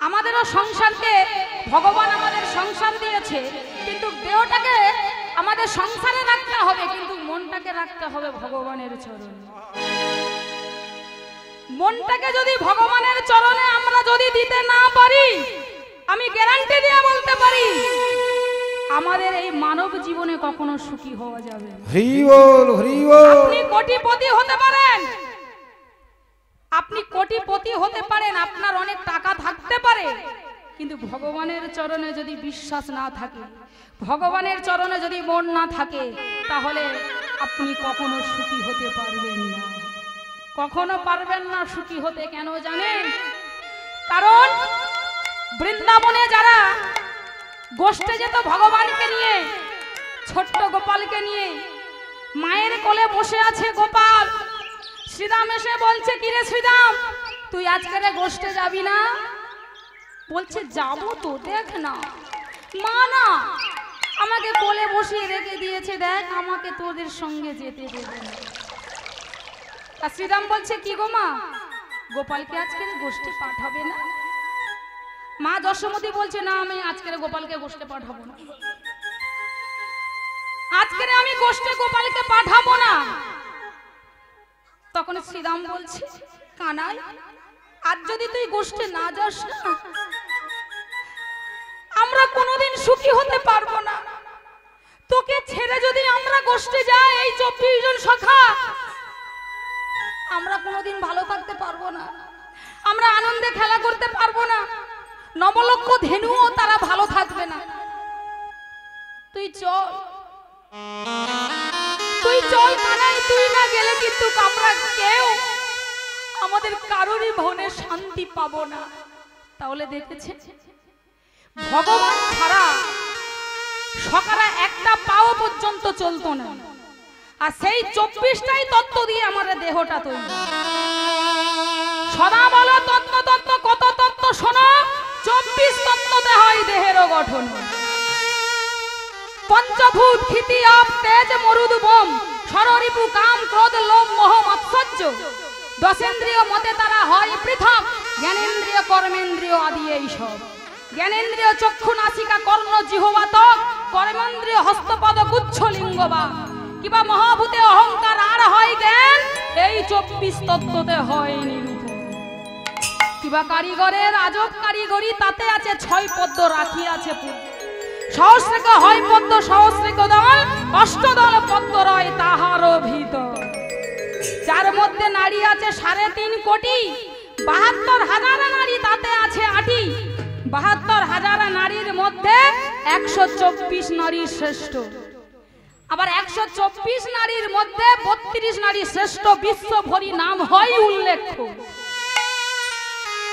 আমাদেরও সংসারকে ভগবান আমাদের সংসার দিয়েছে, কিন্তু দেহটাকে আমাদের সংসারে রাখতে হবে, কিন্তু মনটাকে রাখতে হবে ভগবানের চরণে। মনটাকে যদি ভগবানের চরণে আমরা যদি দিতে না পারি, আমি গ্যারান্টি দিয়ে বলতে পারি আমাদের এই মানব জীবনে কখনো সুখী হওয়া যাবে না। হরি বল, হরি বল। আপনি কোটিপতি হতে পারেন, আপনি কোটিপতি হতে পারেন, আপনার অনেক টাকা থাকতে পারে, কিন্তু ভগবানের চরণে যদি বিশ্বাস না থাকে, ভগবানের চরণে যদি মন না থাকে, তাহলে আপনি কখনো সুখী হতে পারবেন না, কখনো পারবেন না সুখী হতে। কেন জানেন? কারণ বৃন্দাবনে যারা গোষ্ঠে যেত ভগবানকে নিয়ে, ছোট্ট গোপালকে নিয়ে, মায়ের কোলে বসে আছে গোপাল। শ্রীরাম এসে বলছে, কিরে শ্রীরাম, তুই আজকের গোষ্ঠে যাবি না? বলছে, যাবো তো, দেখ না মা না আমাকে কোলে বসিয়ে রেখে দিয়েছে, দেখ আমাকে তোদের সঙ্গে যেতে দেবে না। আর শ্রীরাম বলছে, কি গো মা, গোপালকে আজকের গোষ্ঠে পাঠাবে না? মা যশোমতী বলছে, না আমি আজকের গোপালকে গোষ্ঠে পাঠাবো না, আজকের আমি গোষ্ঠে গোপালকে পাঠাবো না। তখন শ্রীরাম বলছে, কানাই, আজ যদি তুই গোষ্ঠে না যাস না, আমরা কোনোদিন সুখী হতে পারবো না। তোকে ছেড়ে যদি আমরা গোষ্ঠে যাই, এই 24 জন সখা, আমরা কোনোদিন ভালো থাকতে পারবো না, আমরা আনন্দে খেলা করতে পারবো না, নবলক্ষ ধেনুও তারা ভালো থাকবে না। তুই চল, তুই চল কানাই, তুই না গেলে কিন্তু আমরা কেউ আমাদের কারোরই মনে শান্তি পাবো না। তাহলে দেখেছে ভগবান ছাড়া সকালে একটা পাও পর্যন্ত চলতো না, আর সেই 24টাই তত্ত্ব দিয়ে আমাদের দেহটা তৈরি। সদা বলো তত্ত্ব তত্ত্ব, কত তত্ত্ব শোনো, 24 তত্ত্বতে হয় দেহেরও গঠন। পঞ্চভূত ক্ষিতি আপ তেজ মরুদ বোম, ষড়রিপু কাম ক্রোধ লোভ মোহ মৎসর্য, দশেন্দ্রিয় মতে তারা হয় পৃথক, জ্ঞানেন্দ্রিয় কর্মেন্দ্রিয় আদি এইসব। জ্ঞানেন্দ্রিয় চক্ষু নাসিকা কর্ণ জিহ্বা ত্বক, কর্মেন্দ্রিয় হস্তপদ গুচ্ছ লিঙ্গবা, কিবা মহাভূতে অহংকার আর হয় জ্ঞান, এই 24 তত্ত্বতে হয় নিরূপণ। কিবা কারিগরের আজব কারিগরি, তাতে আছে 6 পদ্ম রাখিয়াছে পূর্ব, সহস্রিক হয় পদ্ম সহস্রিক দল, অষ্টদল পদ্ম রয় তাহারও ভিতর। যার মধ্যে নারী আছে 3.5 কোটি, 72,000 নারী তাতে আছে 8টি, 72,000 নারীর মধ্যে 124 নারী শ্রেষ্ঠ। আবার 124 নারীর মধ্যে 32 নারী শ্রেষ্ঠ, বিশ্বভরি নাম হয় উল্লেখ্য।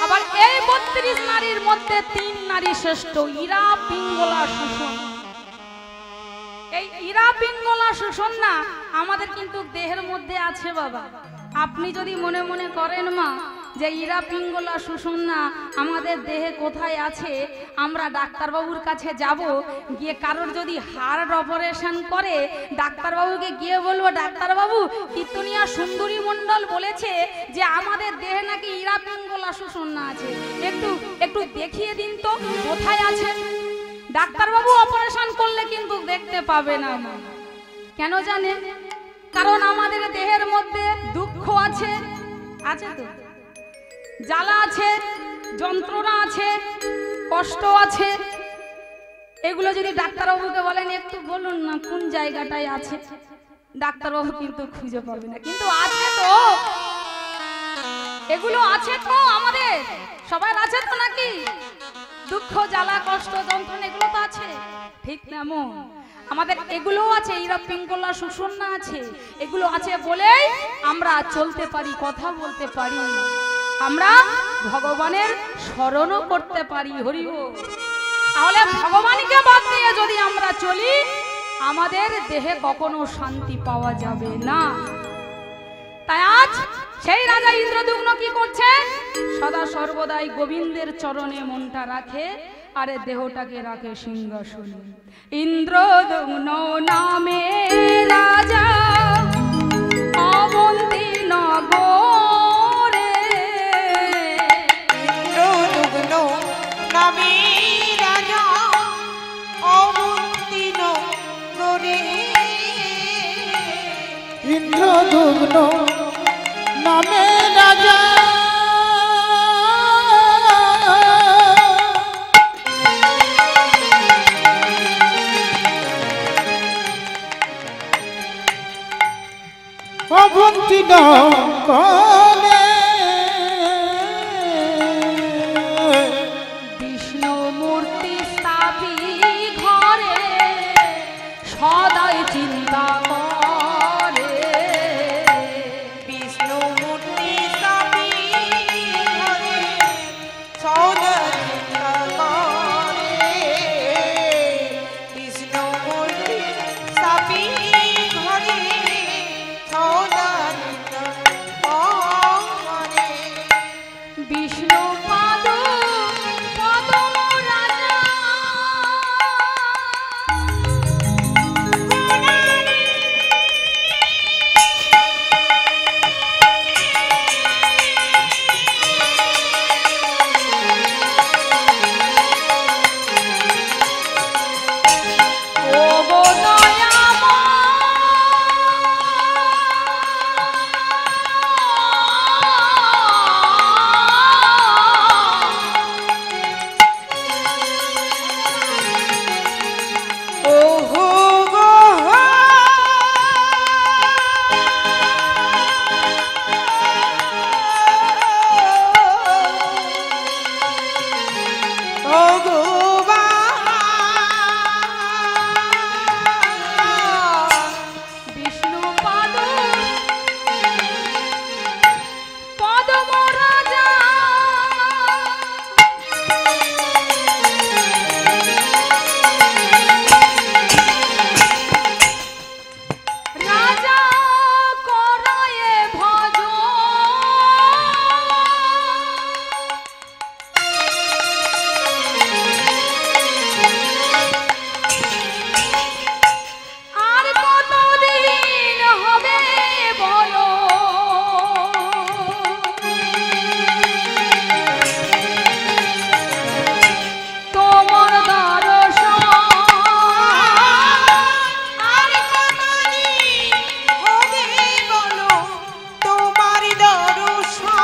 আবার এই 32 নারীর মধ্যে 3 নারী শ্রেষ্ঠ, ইরা পিঙ্গলা সুষম। এই ইরা পিঙ্গলা সুষন্না আমাদের কিন্তু দেহের মধ্যে আছে বাবা। আপনি যদি মনে মনে করেন মা যে ইরা পিঙ্গলা সুষন্না আমাদের দেহে কোথায় আছে, আমরা ডাক্তারবাবুর কাছে যাব, গিয়ে কারোর যদি হার্ট অপারেশন করে ডাক্তারবাবুকে গিয়ে বলবো, ডাক্তারবাবু কীর্তনিয়া সুন্দরী মণ্ডল বলেছে যে আমাদের দেহে নাকি ইরা পিঙ্গলা সুষন্না আছে, একটু দেখিয়ে দিন তো কোথায় আছে। ডাক্তারবাবু অপারেশন করলে কিন্তু দেখতে পাবে না। কেন জানেন? কারণ আমাদের দেহের মধ্যে দুঃখ আছে, আছে তো, জ্বালা আছে, যন্ত্রণা আছে, কষ্ট আছে। এগুলো যদি ডাক্তারবাবুকে বলেন একটু বলুন না কোন জায়গাটায় আছে, ডাক্তারবাবু কিন্তু খুঁজে পাবে না। কিন্তু আছে তো, এগুলো আছে তো, আমাদের সবার আছে তো নাকি? দুঃখ জ্বালা কষ্ট যন্ত্রণা এগুলো তো আছে, ঠিক তেমন আমাদের এগুলোও আছে, ইরা পিঙ্গলা সুষন্না আছে। এগুলো আছে বলেই আমরা চলতে পারি, কথা বলতে পারি, আমরা ভগবানের স্মরণও করতে পারি। হরি বল। তাহলে ভগবানকে বাদ দিয়ে যদি আমরা চলি, আমাদের দেহে কখনো শান্তি পাওয়া যাবে না। তাই আজ সেই রাজা ইন্দ্রদুম্ন কি করছে? সদা সর্বদাই গোবিন্দের চরণে মনটা রাখে, আরে দেহটাকে রাখে সিংহাসনে। ইন্দ্রদুম্ন নামে রাজা অবন্তী নগরে, ইন্দ্রদুম্ন যুগ্ন নামে রাজা অবন্তি নকলে বিষ্ণু মূর্তি স্থাপি ঘরে সদাই চিন্তা করে বিষ্ণু মূর্তি স্থাপি ঘরে সদা চিন্তা করে বিষ্ণু মূর্তি স্থাপি ঘরে সদা চিন্তা করে বিষ্ণু পাদ পদম রাজা ও গো ওহো গো ওগো বিষ্ণু পাদ পদম রাজা রাজা করায়ে ভজ আর কতদিন হবে বলো তোমার দর্শন আর কতদিন হবে বলো তোমার দর্শন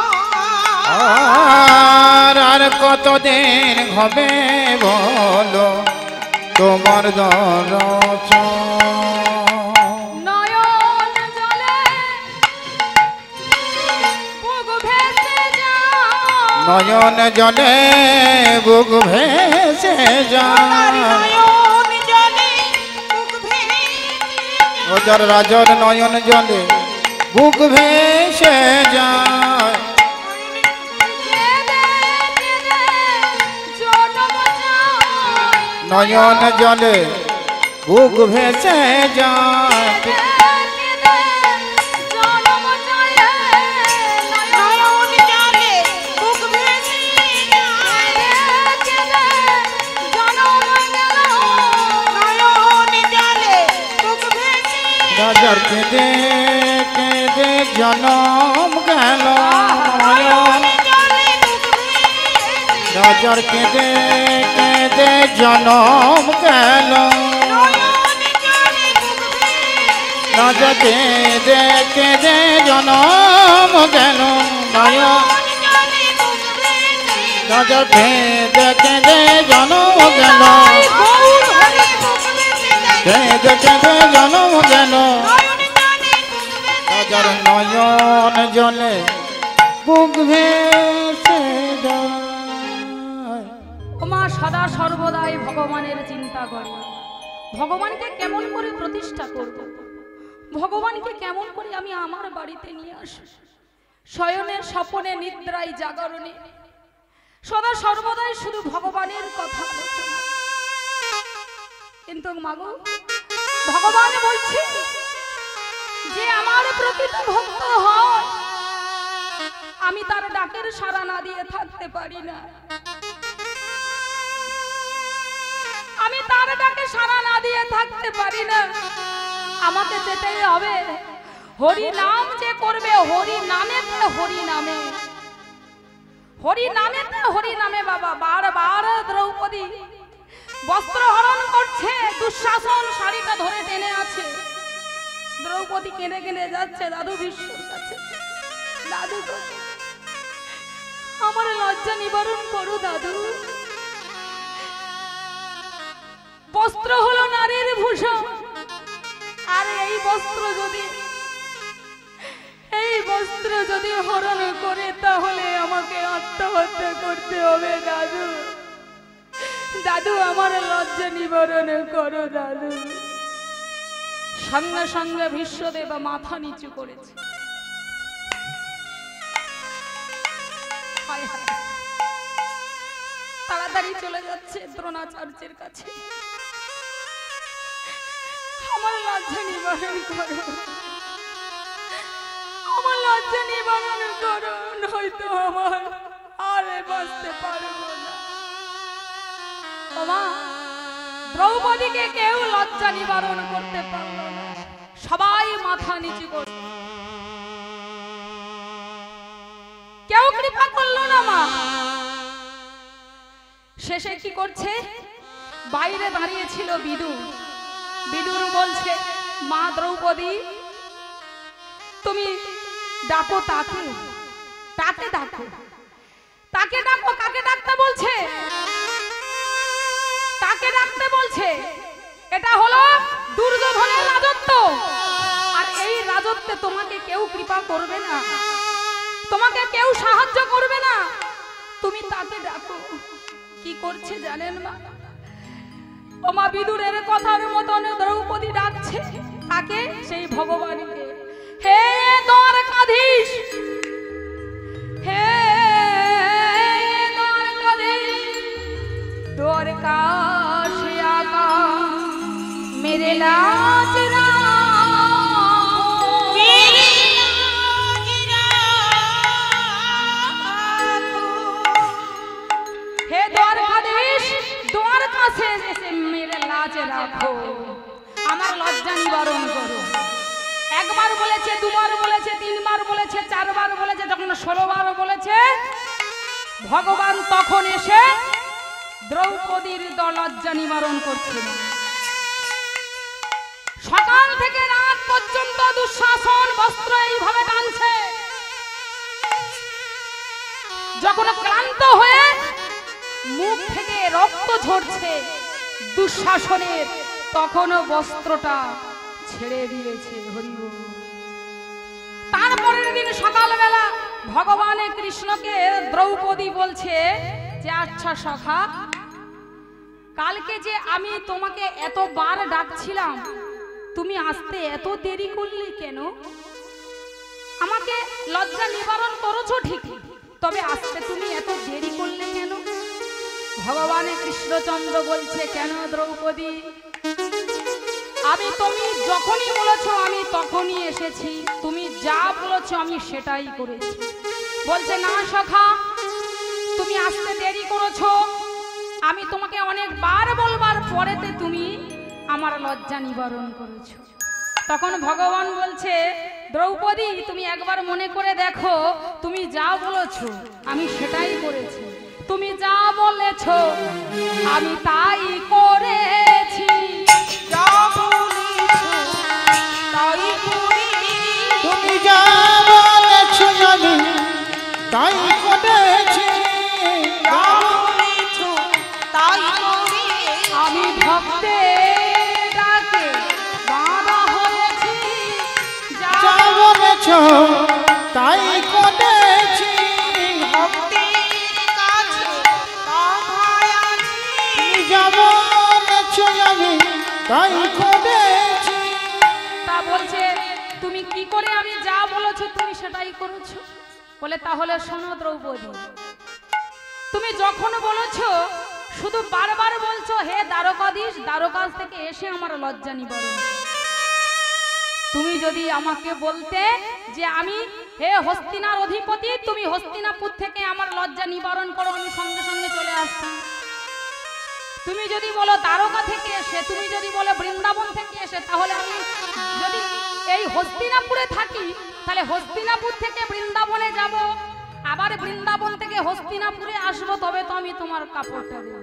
আর কতদিন হবে বলো তোমার দর্শন নয়ন জলে বুক ভেসে যায় নয়ন জলে বুক ভেসে তোমার যায় নয়ন জলে বুক ভেসে ওজার রাজার নয়ন জলে বুক ভেসে যায় কেঁদে কেঁদে জনম যায় নয়ন জলে বুক ভেসে যায় কেঁদে জনম যায় নয়ন জলে বুক ভেসে যায় কেঁদে জনম গেল নয়ন জলে বুক ভেসে রাজার কেঁদে কেঁদে জনম গেল নয়ন জলে বুক ভেসে রাজার কেঁদে কেঁদে জনম গেল নয়ন জলে বুক ভেসে রাজা কেঁদে কেঁদে জনম গেল নয়ন জলে বুক ভেসে রাজা কেঁদে কেঁদে জনম গেল গৌর হরি বুক ভেসে কেঁদে কেঁদে জনম গেল নয়ন জলে বুক ভেসে রাজার নয়ন জলে বুক ভেসে যায় ওমা সদা সর্বদাই ভগবানের চিন্তা করে ভগবানকে কেমন করে প্রতিষ্ঠা করব ভগবানকে কেমন করে আমি আমার বাড়িতে নিয়ে আসব শয়নের স্বপনে নিদ্রায় জাগরণে সদা সর্বদাই শুধু ভগবানের কথা আলোচনা কিন্তু মাগো ভগবান বলছে যে আমার প্রকৃত ভক্ত হয় আমি তার ডাকের সাড়া না দিয়ে থাকতে পারি না আমি তার ডাকে সাড়া না দিয়ে থাকতে পারি না আমাকে যেতেই হবে হরি নাম যে করবে হরি নামেতে হরি নামে হরি নামেতে হরি নামে বাবা বারবার দ্রৌপদী বস্ত্র হরণ করছে দুঃশাসন শাড়িটা ধরে টেনে আছে দ্রৌপদী কেঁদে কেঁদে যাচ্ছে দাদু বিষ্ণুর কাছে। দাদু গো, আমার লজ্জা নিবারণ করো দাদু। বস্ত্র হলো নারীর ভূষণ, আর এই বস্ত্র যদি হরণ করে তাহলে আমাকে আত্মহত্যা করতে হবে দাদু। দাদু আমার লজ্জা নিবারণ করো দাদু। সঙ্গে সঙ্গে ভীষ্মদেব মাথা নিচু করেছে। হায় হায়, তাড়াতাড়ি চলে যাচ্ছে দ্রোণাচার্যের কাছে। আমার লজ্জা নিবারণ করো, আমার লজ্জা নিবারণ করো, নয়তো আমার আর বাঁচতে পারবো না। বাবা, দ্রৌপদীকে কেউ লজ্জা নিবারণ করতে পারল না। সবাই মাথা নিচু করল, কেউ কৃপা করলো না। মা শেষে কি করছে? বাইরে দাঁড়িয়েছিল বিদুর। বিদুর বলছে, মা দ্রৌপদী, তুমি ডাকো তাকে, তাকে ডাকো, তাকে ডাকো। কাকে ডাকতে বলছে? তাকে ডাকতে বলছে। এটা হলো দুর্যোধনের রাজত্ব, আর এই রাজত্বে তোমাকে কেউ কৃপা করবে না, তোমাকে কেউ সাহায্য করবে না। তুমি তাকে ডাকো। কি করছে জানেন মা? ও মা, বিদুরের কথার মতন দ্রৌপদী ডাকছে তাকে, সেই ভগবানকে। হে দ্বারকাধীশ, হে দ্বারকাধীশ, द्वारकाश आका मेरे लाज हे द्वारकाधीश, द्वारका से मेरे लाज राखो, আমার লজ্জা নিবারণ করো। একবার বলেছে, দুবার বলেছে, তিনবার বলেছে, চারবার বলেছে, যখন 16 বার বলেছে ভগবান তখন এসে দ্রৌপদীর লজ্জা নিবারণ করছিল। সকাল থেকে রাত পর্যন্ত দুঃশাসন বস্ত্র এইভাবে টানছে। যখন ক্লান্ত হয়ে মুখ থেকে রক্ত ঝরছে দুঃশাসনের, তখনও বস্ত্রটা ছেড়ে দিয়েছে। হরি বল। তারপরের দিন সকালবেলা ভগবান কৃষ্ণকে দ্রৌপদী বলছে যে, আচ্ছা সখা, কালকে যে আমি তোমাকে এতবার ডাকছিলাম, তুমি আসতে এত দেরি করলে কেন? আমাকে লজ্জা নিবারণ করেছো ঠিকই, তবে আসতে তুমি এত দেরি করলে কেন? ভগবান কৃষ্ণচন্দ্র বলছে, কেন দ্রৌপদী, তুমি যখনই বলেছো আমি তখনই এসেছি, তুমি যা বলেছো আমি সেটাই করেছি। বলছে, না সখা, তুমি আসতে দেরি করেছো, আমি তোমাকে অনেকবার বলবার পরেতে তুমি আমার লজ্জা নিবারণ করেছো। তখন ভগবান বলছে, দ্রৌপদী, তুমি একবার মনে করে দেখো, তুমি যা বলেছো আমি সেটাই করেছি, তুমি যা বলেছো আমি তাই করেছি, যা বলেছো তাই করেছি, তুমি যা বলেছো আমি তাই করেছি, যা বলেছো তাই করেছি, আমি ভক্তের ডাকে বাধা হয়েছি, যা বলেছো তাই করেছি, ভক্তের কাছে কথায় আছি, তুমি যা বলেছো আমি তাই করেছি। তা বলছে, তুমি কি করে আমি যা বলেছো তুমি সেটাই করেছো? বলে, তাহলে শোনো দ্রৌপদী, তুমি যখন বলেছো শুধু বারবার বলছো, হে দ্বারকাধীশ, দ্বারকাজ থেকে এসে আমার লজ্জা নিবারণ। তুমি যদি আমাকে বলতে যে আমি, হে হস্তিনার অধিপতি, তুমি হস্তিনাপুর থেকে আমার লজ্জা নিবারণ করো, আমি সঙ্গে সঙ্গে চলে আসতাম। তুমি যদি বলো দ্বারকা থেকে এসে, তুমি যদি বলো বৃন্দাবন থেকে এসে, তাহলে আমি যদি এই হস্তিনাপুরে থাকি, তাহলে হস্তিনাপুর থেকে বৃন্দাবনে যাব, আবার বৃন্দাবন থেকে হস্তিনাপুরে আসবো, তবে তো আমি তোমার কাপড়টা দেব।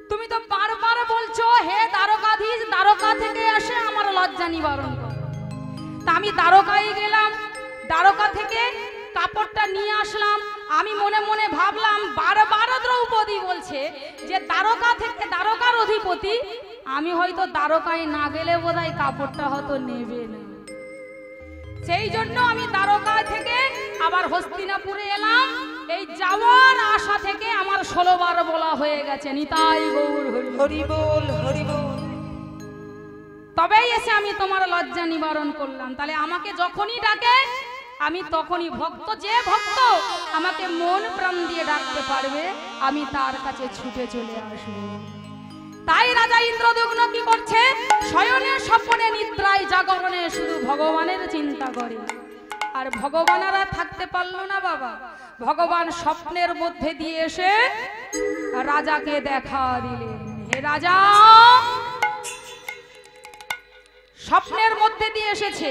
তুমি তো বারবার বলছো, হে দ্বারকাধীশ, দ্বারকা থেকে এসে আমার লজ্জা নিবারণ করো। তা আমি দ্বারকায় গেলাম, দ্বারকা থেকে কাপড়টা নিয়ে আসলাম। আমি মনে মনে ভাবলাম, বারবার দ্রৌপদী বলছে যে দ্বারকা থেকে দ্বারকার অধিপতি, আমি হয়তো দ্বারকায় না গেলে বোধহয় কাপড়টা হয়তো নেবে না। সেই জন্য আমি দ্বারকা থেকে আবার হস্তিনাপুরে এলাম। এই যাওয়ার আশা থেকে আমার 16 বার বলা হয়ে গেছে নিতাই গৌর হরি। হরি বল, হরি বল। তবেই এসে আমি তোমার লজ্জা নিবারণ করলাম। তাহলে আমাকে যখনই ডাকে আমি তখনই, ভক্ত যে ভক্ত আমাকে মন প্রাণ দিয়ে ডাকতে পারবে, আমি তার কাছে ছুটে চলে আসবো। তাই রাজা ইন্দ্রদগ্ন কি করছে? শয়নে স্বপ্নে নিদ্রায় জাগরণে শুধু ভগবানের চিন্তা করে। আর ভগবানারা থাকতে পারলো না বাবা। ভগবান স্বপ্নের মধ্যে দিয়ে এসে রাজাকে দেখা দিলেন। হে রাজা, স্বপ্নের মধ্যে দিয়ে এসেছে।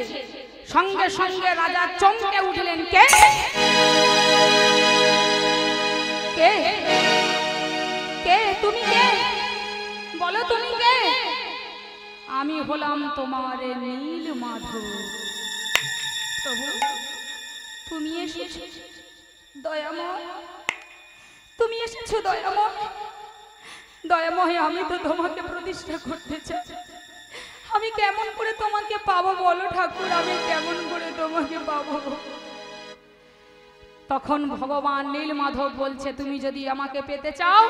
সঙ্গে সঙ্গে রাজা চমকে উঠলেন। কে কে কে তুমি কে? বলো তুমি কে? আমি হলাম তোমার নীল মাধব। প্রভু, তুমি এসেছো দয়াময়, তুমি এসেছো দয়াময়। দয়াময়, আমি তো তোমাকে প্রতিষ্ঠা করতে চাই। আমি কেমন করে তোমাকে পাবো বলো ঠাকুর, আমি কেমন করে তোমাকে পাবো? তখন ভগবান নীলমাধব বলছে, তুমি যদি আমাকে পেতে চাও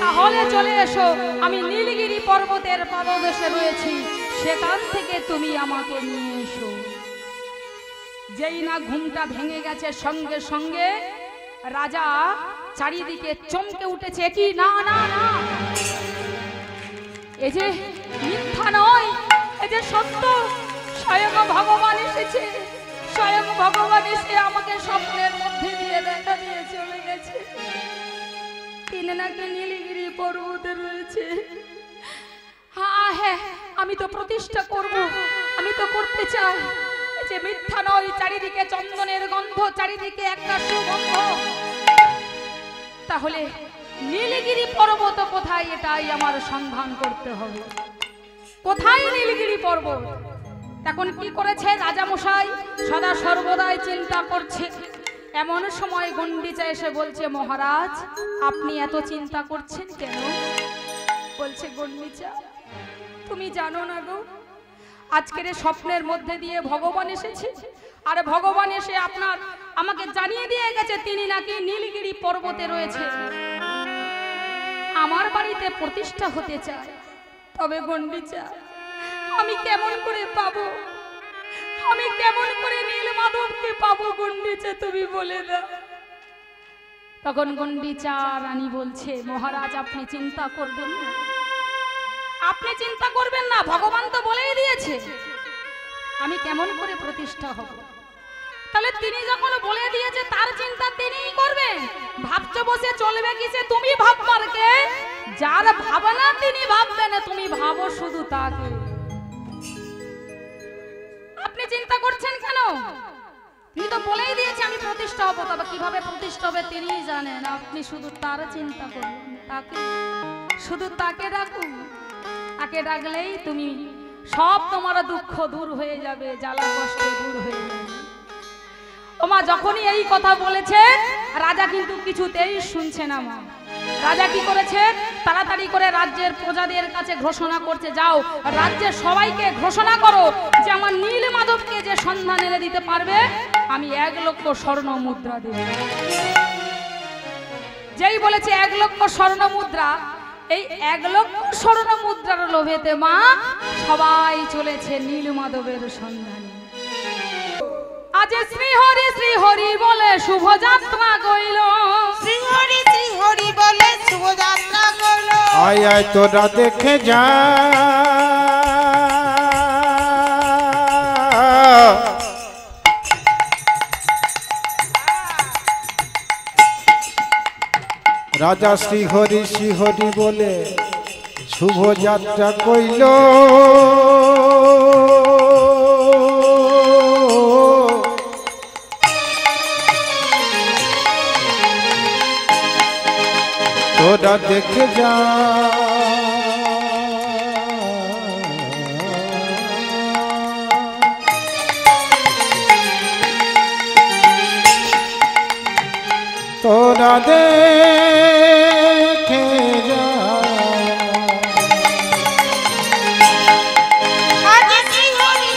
তাহলে চলে এসো। আমি নীলগিরি পর্বতের পাদদেশে রয়েছি, সেখান থেকে তুমি আমাকে নিয়ে এসো। যেই না ঘুমটা ভেঙে গেছে, সঙ্গে সঙ্গে রাজা চারিদিকে চমকে উঠেছে। কি না না না, এ যে মিথ্যা নয়, এ যে সত্য। স্বয়ং ভগবান এসেছে, স্বয়ং ভগবান এসে আমাকে স্বপ্নের মধ্যে দিয়ে দেখা দিয়ে চলে গেছে। তিনি নাকি নীলগিরি পর্বতে রয়েছে। হ্যাঁ হ্যাঁ, আমি তো প্রতিষ্ঠা করব, আমি তো করতে চাই। এই যে মিথ্যা নয়, চারিদিকে চন্দনের গন্ধ, চারিদিকে একটা সুগন্ধ। তাহলে নীলগিরি পর্বত কোথায়, এটাই আমার সন্ধান করতে হবে। কোথায় নীলগিরি পর্বত? এখন কি করেছে রাজা মশাই? সদা সর্বদাই চিন্তা করছে। এমন সময় গন্ডিচা এসে বলছে, মহারাজ আপনি এত চিন্তা করছেন কেন? বলছে, গন্ডিচা তুমি জানো না গো, আজকের স্বপ্নের মধ্যে দিয়ে ভগবান এসেছে। আর ভগবান এসে আমাকে জানিয়ে দিয়ে গেছে তিনি নাকি নীলগিরি পর্বতে রয়েছে, আমার বাড়িতে প্রতিষ্ঠা হতে চায়। তবে গন্ডিচা আমি কেমন করে পাবো? আমি কেমন করে নীলমাধবকে পাবো? গন্ডিচা তুমি বলে দাও। তখন গন্ডিচা রানী বলছে, মহারাজ আপনি চিন্তা করবেন না, আপনি চিন্তা করবেন না। ভগবান তো বলেই দিয়েছে আমি কেমন করে প্রতিষ্ঠা হব। তাহলে তিনি যখন বলে দিয়েছে তার চিন্তা তিনিই করবেন। ভাবছো বসে চলবে কিসে? তুমি ভাববার কে? যার ভাবনা তিনি ভাববেন, তুমি ভাবো শুধু তাকে। আপনি চিন্তা করছেন কেন? তিনি তো বলেই দিয়েছে আমি প্রতিষ্ঠা হব। তবে কিভাবে প্রতিষ্ঠা হবে তিনিই জানেন। আপনি শুধু তার চিন্তা করুন, তাকে, শুধু তাকে ডাকুন। তাকে ডাকলেই তুমি সব তোমার দুঃখ দূর হয়ে যাবে, জ্বালা কষ্ট দূর হয়ে যাবে। ওমা যখনই এই কথা বলেছে রাজা কিন্তু কিছুতেই শুনছে না। মা রাজা কি করেছে? তাড়াতাড়ি করে রাজ্যের প্রজাদের কাছে ঘোষণা করছে, যাও রাজ্যের সবাইকে ঘোষণা করো যে আমার নীলমাধবকে যে সন্ধান এনে দিতে পারবে আমি 1 লক্ষ স্বর্ণ মুদ্রা দেব। যেই বলেছে 1 লক্ষ স্বর্ণ মুদ্রা, এই 1 লক্ষ স্বর্ণ মুদ্রার লোভেতে মা সবাই চলেছে নীলমাধবের সন্ধানে। আজ শ্রী হরি বলে শুভযাত্রা কইল, শ্রী হরি বলে শুভযাত্রা করলো। আয় আয় তোরা দেখে যা, রাজা শ্রীহরি বলে শুভযাত্রা কইল। তোরা দেখে যা, তোরা দেখে যা। আজ শ্রীহরি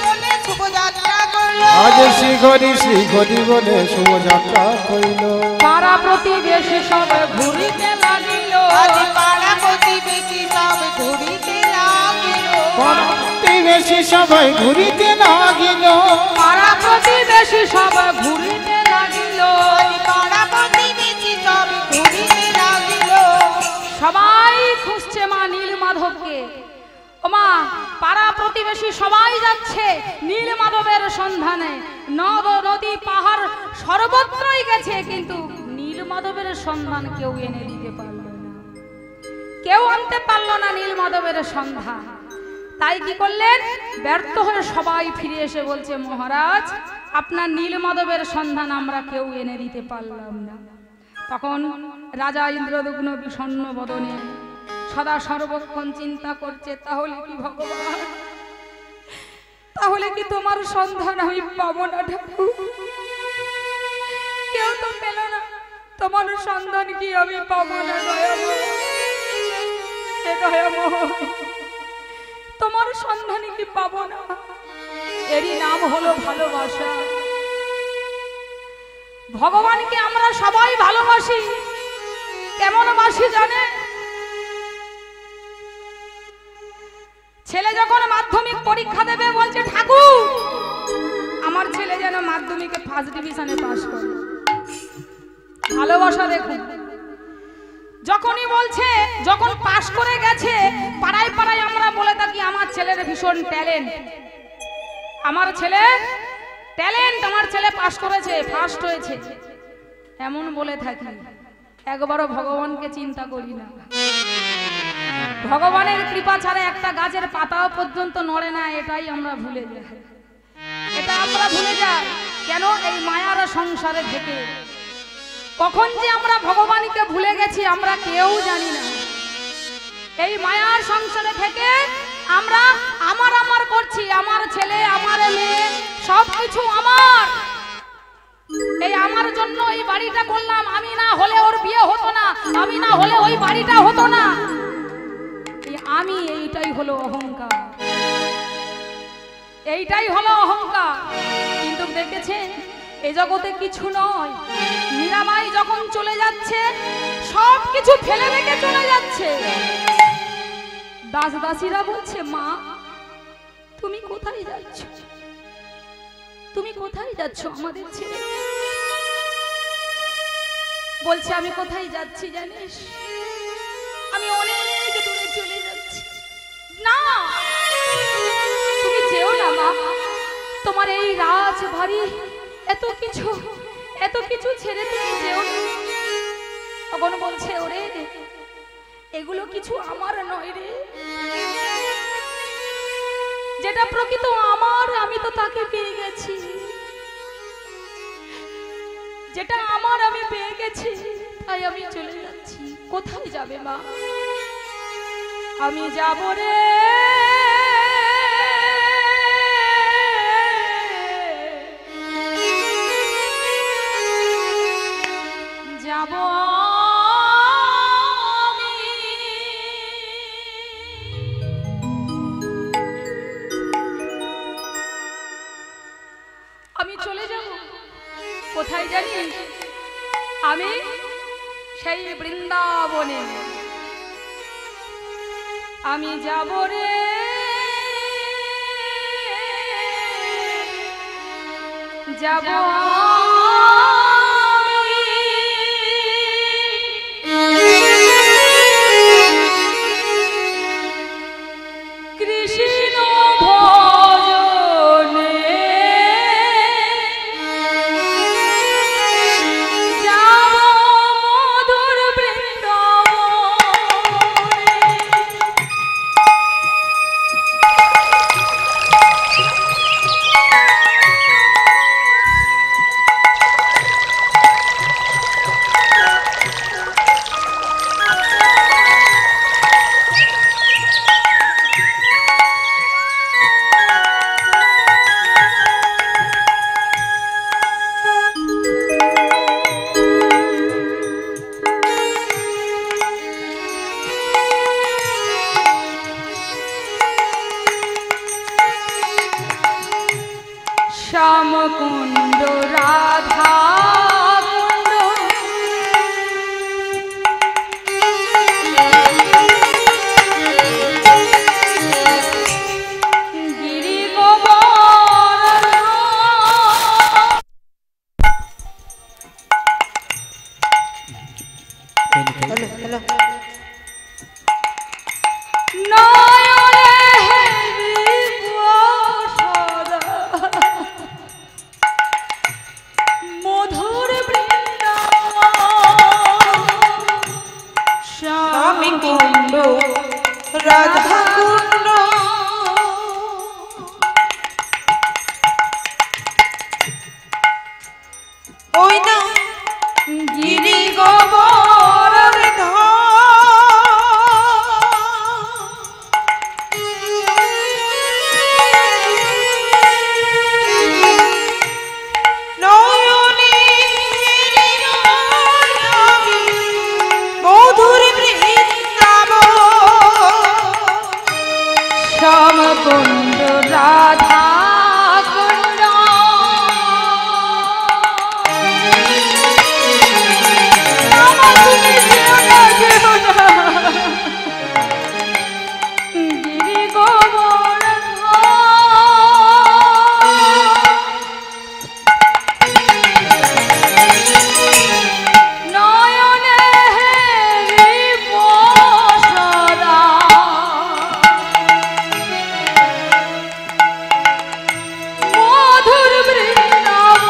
বলে শুভযাত্রা করলো। আজ শ্রীহরি বলে শুভযাত্রা কইল। পাড়া প্রতিবেশী সব ঘুরিতে লাগিল। আজ পাড়া প্রতিবেশী সব ঘুরিতে লাগিল। প্রতিবেশী সবাই ঘুরিতে লাগিল। পাড়া প্রতিবেশী সব ঘুরিতে লাগিল। আজ পাড়া প্রতিবেশী সব ঘুরিতে লাগিল। সবাই খুঁজছে মা নীলমাধবকে। ও মা, পাড়া প্রতিবেশী সবাই যাচ্ছে নীলমাধবের সন্ধানে। নদ নদী পাহাড় সর্বত্রই গেছে, কিন্তু নীলমাধবের সন্ধান কেউ এনে দিতে পারল না। কেউ আনতে পারল না নীলমাধবের সন্ধান। তাই কি করলেন? ব্যর্থ হয়ে সবাই ফিরে এসে বলছে, মহারাজ, আপনার নীলমাধবের সন্ধান আমরা কেউ এনে দিতে পারলাম না। তখন রাজা ইন্দ্রদুগ্ন বিষণ্ণ বদনে সদা সর্বক্ষণ চিন্তা করছে, তাহলে কি ভগবান, তাহলে কি তোমার সন্ধান আমি পাবো না ঠাকুর? কেউ তো পেল না, তোমার সন্ধান কি আমি পাবো না? দয়াময়, হে দয়াময়, তোমার সন্ধান কি পাবো না? এরই নাম হলো ভালোবাসা। ভগবানকে আমরা সবাই ভালোবাসি। কেমন বাসি জানে? ছেলে যখন মাধ্যমিক পরীক্ষা দেবে বলছে, ঠাকুর আমার ছেলে যেন মাধ্যমিকে ফার্স্ট ডিভিশনে পাস করে। ভালোবাসা দেখুন। যখনই বলছে, যখন পাস করে গেছে, পাড়ায় পাড়ায় আমরা বলে থাকি আমার ছেলের ভীষণ ট্যালেন্ট, আমার ছেলে ট্যালেন্ট, আমার ছেলে পাস করেছে, ফার্স্ট হয়েছে, এমন বলে থাকি। একবারও ভগবানকে চিন্তা করি না। ভগবানের কৃপা ছাড়া একটা গাছের পাতাও পর্যন্ত নড়ে না, এটাই আমরা ভুলে যাই। এটা আমরা ভুলে যাই কেন? এই মায়ার সংসারে থেকে কখন যে আমরা ভগবানকে ভুলে গেছি আমরা কেউ জানি না। এই মায়ার সংসারে থেকে আমরা আমার আমার করছি, আমার ছেলে, আমার মেয়ে, সবকিছু আমার। এই আমার জন্য এই বাড়িটা করলাম, আমি না হলে ওর বিয়ে হতো না, আমি না হলে ওই বাড়িটা হতো না। আমি, এইটাই হলো অহংকার, এইটাই হলো অহংকার। কিন্তু দেখেছেন এই জগতে কিছু নয়। মীরাবাই যখন চলে যাচ্ছে, সব কিছু ফেলে রেখে চলে যাচ্ছে। দাস দাসীরা বলছে, মা তুমি কোথায় যাচ্ছ? তুমি কোথায় যাচ্ছ আমাদের ছেড়ে? বলছে, আমি কোথায় যাচ্ছি জানিস? আমি অনেক দূরে চলে যাচ্ছি। না, তুমি যেও না মা, তোমার এই রাজবাড়ি এত কিছু ছেড়ে তুমি যেও না। তখন বলছে, ওরে এগুলো কিছু আমার নয় রে, যেটা প্রকৃত আমার আমি তো তাকে পেয়ে গেছি, যেটা আমার আমি পেয়ে গেছি, তাই আমি চলে যাচ্ছি। কোথায় যাবে মা? আমি যাব রে, যাব আমি চলে যাব কোথায় জানিস? আমি সেই বৃন্দাবনে আমি যাব রে, যাব কৃষ্ণ ভজনে, যাব মধুর বৃন্দাবনে। কুণ্ড রাধা কুণ্ড গিরি গোবর্ধন হ্যালো হ্যালো নয়নে বিবসরা মধুর বৃন্দাবন স্বামী কুণ্ড রাধা কুণ্ড ওই না গিরি গোবর্ধন মধুর বৃন্দাবন শ্যামকুণ্ড রাধা কুণ্ড গিরি গোবর্ধন নয়নে বিবসরা মধুর বৃন্দাবন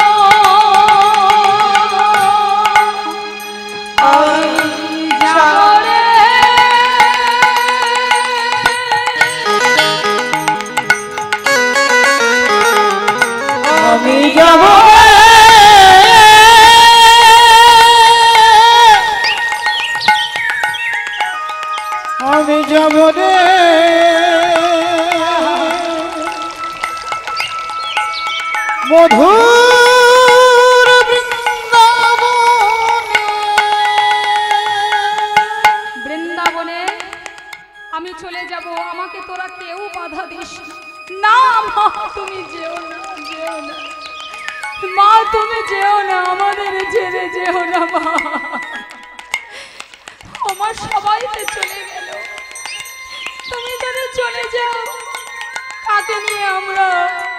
যারে আমি যাব আমি যাব রে মধুর বৃন্দাবনে আমি চলে যাব, আমাকে তোরা কেউ বাধা দিস না। মা তুমি যেও না, যেও না মা, তুমি যেও না, আমাদের ছেড়ে যেও না মা। আমার সবাই তো চলে গেল, তুমি যদি চলে যাও কাকে নিয়ে আমরা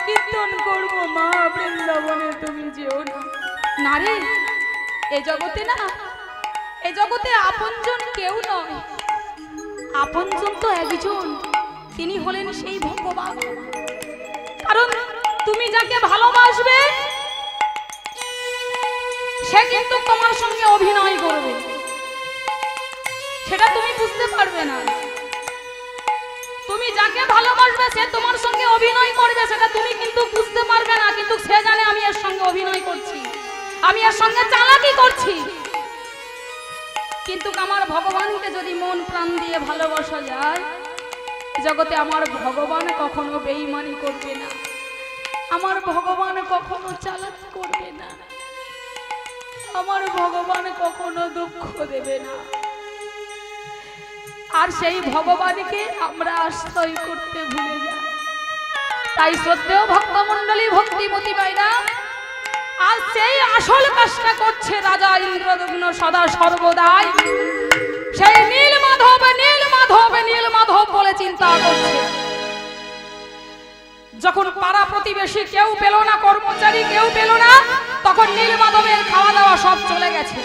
কীর্তন করব মা? বৃন্দাবনে তুমি যেও না। না রে, এ জগতে না, এ জগতে আপনজন কেউ নয়, আপনজন তো একজন, তিনি হলেন সেই ভগবান। কারণ তুমি যাকে ভালোবাসবে সে কিন্তু তোমার সঙ্গে অভিনয় করবে, সেটা তুমি বুঝতে পারবে না। তুমি যাকে ভালোবাসবে সে তোমার সঙ্গে অভিনয় করবে, সেটা তুমি কিন্তু বুঝতে পারবে না। কিন্তু সে জানে আমি এর সঙ্গে অভিনয় করছি, আমি এর সঙ্গে চালাকি করছি। কিন্তু আমার ভগবানকে যদি মন প্রাণ দিয়ে ভালোবাসা যায়, জগতে আমার ভগবান কখনো বেঈমানি করবে না, আমার ভগবান কখনো চালাকি করবে না, আমার ভগবান কখনো দুঃখ দেবে না। আর সেই ভগবানকে আমরা আশ্রয় করতে ভুলে যাই। তাই শ্রদ্ধেয় ভক্তমণ্ডলী, ভক্তিমতী বাইরা, আর সেই আসল কাজটা করছে রাজা ইন্দ্রদগ্ন সদা সর্বদাই। সেই নীল মাধব, নীল মাধব, নীল মাধব বলে চিন্তা করছে। যখন পাড়া প্রতিবেশী কেউ পেল না, কর্মচারী কেউ পেল না, তখন নীল মাধবের খাওয়া দাওয়া সব চলে গেছে।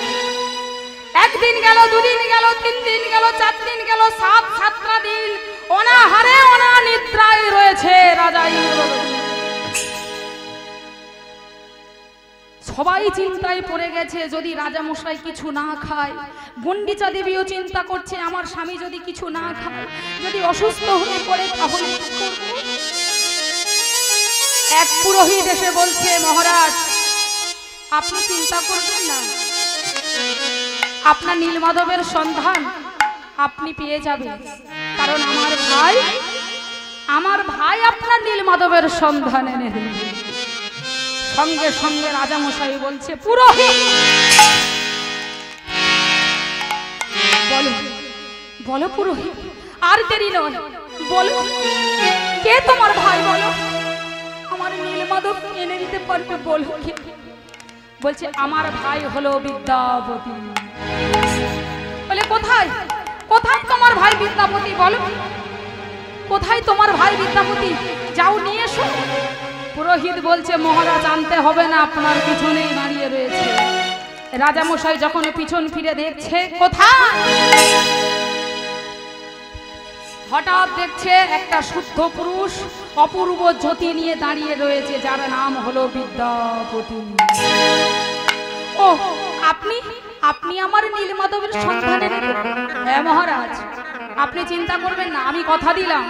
একদিন গেল, দুদিন গেল, 3 দিন গেল, 4 দিন গেল, 7টা দিন অনাহারে অনানিদ্রায় রয়েছে রাজা ইন্দ্রদগ্ন। সবাই চিন্তায় পড়ে গেছে, যদি রাজামশাই কিছু না খায়। গন্ডিচা দেবীও চিন্তা করছে, আমার স্বামী যদি কিছু না খায়, যদি অসুস্থ হয়ে পড়ে, তাহলে কি করব? এক পুরোহিত এসে বলছে, মহারাজ আপনি চিন্তা করবেন না, আপনার নীলমাধবের সন্ধান আপনি পেয়ে যাবেন। কারণ আমার ভাই আপনার নীলমাধবের সন্ধান এনে দেবে। সঙ্গে সঙ্গে রাজামশাই বলছে, পুরোহিত বলো, বলো পুরোহিত, আর দেরি নয়, বলো কে তোমার ভাই, বলো। আমার আমার নীলমাধব এনে দিতে পারবে বলো কি? বলছে আমার ভাই হলো বিদ্যাপতি। বলে কোথায় কোথায় তোমার ভাই বিদ্যাপতি? বলো কোথায় তোমার ভাই বিদ্যাপতি? যাও নিয়ে এসো। পুরোহিত বলছে মহারাজ আনতে হবে না, আপনার পিছনেই দাঁড়িয়ে রয়েছে। রাজামশাই যখন পিছন ফিরে দেখছে কোথায়, হঠাৎ দেখছে একটা শুদ্ধ পুরুষ অপূর্ব জ্যোতি নিয়ে দাঁড়িয়ে রয়েছে, যার নাম হলো বিদ্যাপতি। ও আপনি আপনি আমার নীলমাধবের সন্ধানে? হ্যাঁ মহারাজ, আপনি চিন্তা করবেন না, আমি কথা দিলাম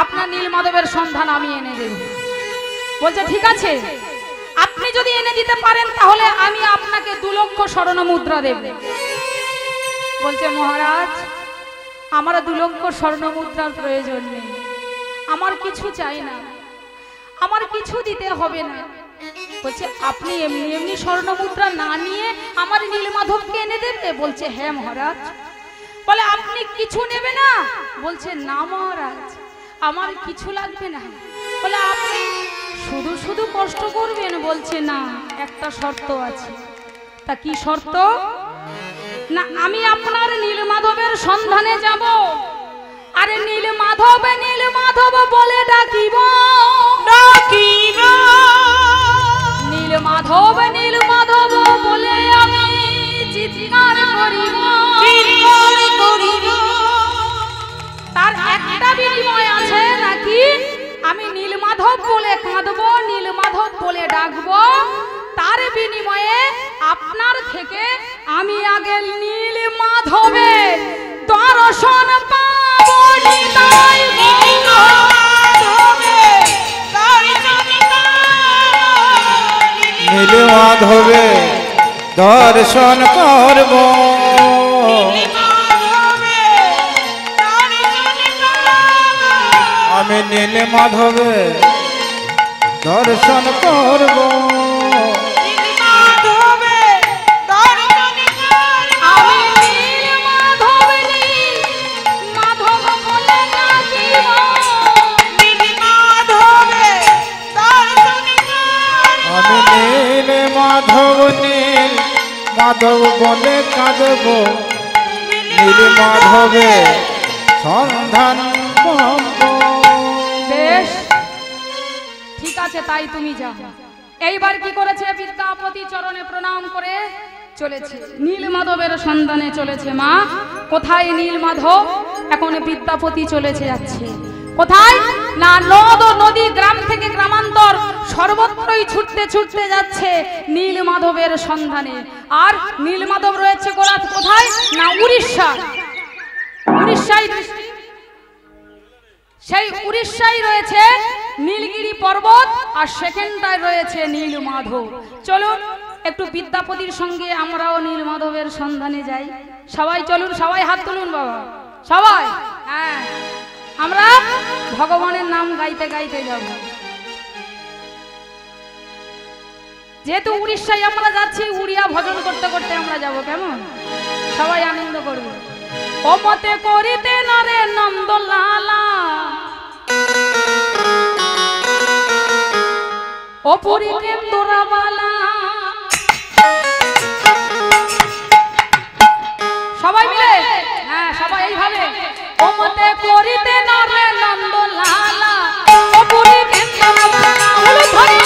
আপনার নীলমাধবের সন্ধান আমি এনে দেব। বলছে ঠিক আছে, আপনি যদি এনে দিতে পারেন তাহলে আমি আপনাকে 2 লক্ষ স্বর্ণ মুদ্রা দেব। বলছে মহারাজ আমার 2 লক্ষ স্বর্ণ মুদ্রার প্রয়োজন নেই, আমার কিছু চাই না, আমার কিছু দিতে হবে না। বলছে আপনি এমনি এমনি স্বর্ণ মুদ্রা না নিয়ে আমার নীলমাধবকে এনে দেবে? বলছে হ্যাঁ মহারাজ। বলে আপনি কিছু নেবে না? বলছে না মহারাজ, আমার কিছু লাগবে না। বলে আপনি শুধু শুধু কষ্ট করবেন? বলছে না, একটা শর্ত আছে। তা কি শর্ত? না আমি আপনার নীলমাধবের সন্ধানে যাব, আরে নীলমাধব নীলমাধব বলে ডাকিব, ডাকিব নীলমাধব নীলমাধব বলে আমি চিৎকার করিব, চিৎকার করিব। তার একটা বিনিময় আছে নাকি? আমি নীলমাধব বলে কাঁদবো, নীলমাধব বলে ডাকবো, তার বিনিময়ে আপনার থেকে আমি আগে নীলমাধবের দর্শন পাবো। নিতাই নীলমাধবে দর্শন করব, আমি নীলমাধবে দর্শন করব। আমি নীলমাধব নীলমাধব বলে ডাকিব, আমি নীলমাধব নীলমাধব বলে কাঁদব, নীলমাধবে সন্ধান পাব। বেশ ঠিক আছে, তাই তুমি যাও। এইবার কি করেছে? বিদ্যাপতি চরণে প্রণাম করে চলেছে, নীলমাধবের সন্ধানে চলেছে। মা কোথায় নীলমাধব? এখন বিদ্যাপতি চলেছে যাচ্ছে কোথায় না, নদ ও নদী, গ্রাম থেকে গ্রামান্তর সর্বত্রই ছুটতে ছুটতে যাচ্ছে নীলমাধবের সন্ধানে। আর নীলমাধব রয়েছে কোথায় না, উড়িষ্যা। উড়িষ্যায় সেই উড়িষ্যায় রয়েছে নীলগিরি পর্বত, আর সেখানটায় রয়েছে নীলমাধব। চলুন একটু বিদ্যাপতির সঙ্গে আমরাও নীলমাধবের সন্ধানে যাই। সবাই চলুন, সবাই হাত তুলুন বাবা, সবাই। হ্যাঁ, আমরা ভগবানের নাম গাইতে গাইতে যাব। যেহেতু উড়িষ্যায় আমরা যাচ্ছি, উড়িয়া ভজন করতে করতে আমরা যাব, কেমন? সবাই আনন্দ করব। ও মতে করিতে নরে নন্দলালা, ও পুরীতে তোরাবালা। সবাই মিলে, হ্যাঁ সবাই এইভাবে। ও মতে করিতে নরে নন্দলালা, ও পুরীতে তোরাবালা। হলো ধরে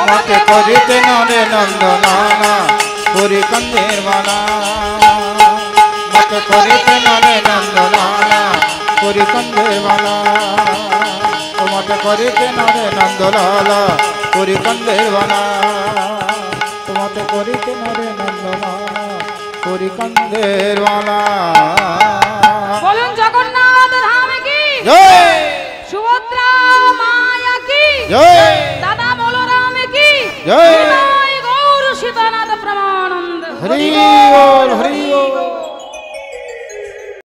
তোমাকে করিতে নরে নন্দলালা করি কন্দের বালা মতে করিতে নরে নন্দলালা করি কন্দের বালা তোমাকে করিতে নরে নন্দলালা করি কন্দের বালা তোমাকে করিতে নরে নন্দলালা করি কন্দের বালা বলুন জগন্নাথ ধামে কি জয় সুভদ্রা মায়া কি জয় দাদা বলরামে কি জয়